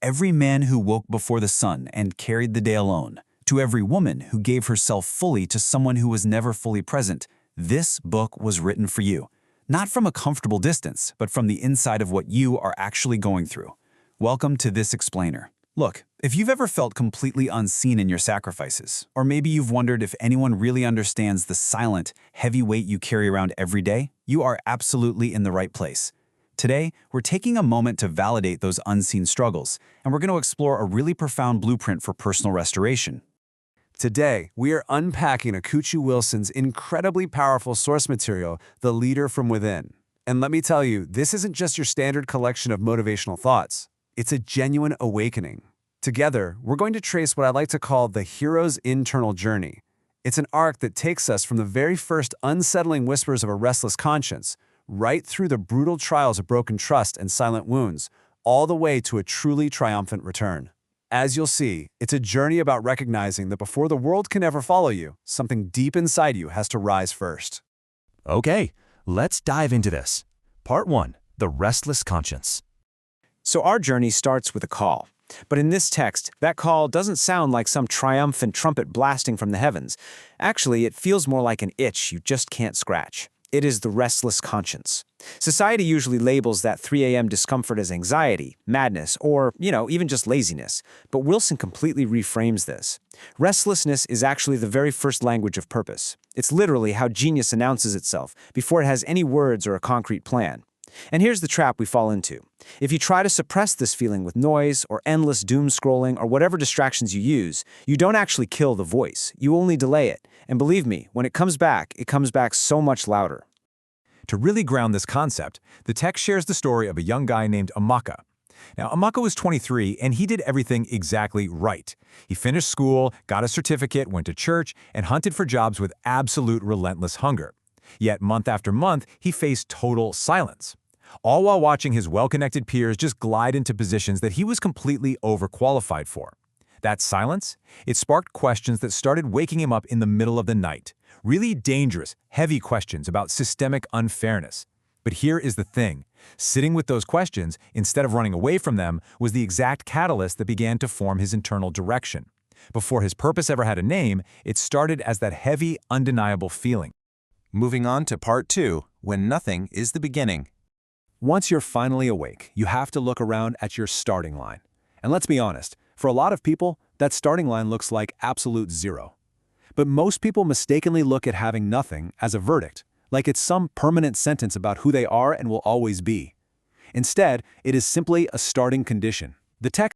every man who woke before the sun and carried the day alone, to every woman who gave herself fully to someone who was never fully present, this book was written for you. Not from a comfortable distance, but from the inside of what you are actually going through. Welcome to This Explainer. Look, if you've ever felt completely unseen in your sacrifices, or maybe you've wondered if anyone really understands the silent, heavy weight you carry around every day, you are absolutely in the right place. Today, we're taking a moment to validate those unseen struggles, and we're going to explore a really profound blueprint for personal restoration. Today, we are unpacking Akuchi Wilson's incredibly powerful source material, The Leader from Within. And let me tell you, this isn't just your standard collection of motivational thoughts. It's a genuine awakening. Together, we're going to trace what I like to call the hero's internal journey. It's an arc that takes us from the very first unsettling whispers of a restless conscience, right through the brutal trials of broken trust and silent wounds, all the way to a truly triumphant return. As you'll see, it's a journey about recognizing that before the world can ever follow you, something deep inside you has to rise first. Okay, let's dive into this. Part 1. The Restless Conscience. So our journey starts with a call. But in this text, that call doesn't sound like some triumphant trumpet blasting from the heavens. Actually, it feels more like an itch you just can't scratch. It is the restless conscience. Society usually labels that 3 a.m. discomfort as anxiety, madness, or, even just laziness. But Wilson completely reframes this. Restlessness is actually the very first language of purpose. It's literally how genius announces itself before it has any words or a concrete plan. And here's the trap we fall into. If you try to suppress this feeling with noise or endless doom scrolling or whatever distractions you use, you don't actually kill the voice. You only delay it. And believe me, when it comes back so much louder. To really ground this concept, the text shares the story of a young guy named Amaka. Now, Amaka was 23, and he did everything exactly right. He finished school, got a certificate, went to church, and hunted for jobs with absolute relentless hunger. Yet, month after month, he faced total silence. All while watching his well-connected peers just glide into positions that he was completely overqualified for. That silence, it sparked questions that started waking him up in the middle of the night. Really dangerous, heavy questions about systemic unfairness. But here is the thing. Sitting with those questions, instead of running away from them, was the exact catalyst that began to form his internal direction. Before his purpose ever had a name, it started as that heavy, undeniable feeling. Moving on to Part 2, When Nothing is the Beginning. Once you're finally awake, you have to look around at your starting line. And let's be honest, for a lot of people, that starting line looks like absolute zero. But most people mistakenly look at having nothing as a verdict, like it's some permanent sentence about who they are and will always be. Instead, it is simply a starting condition. The text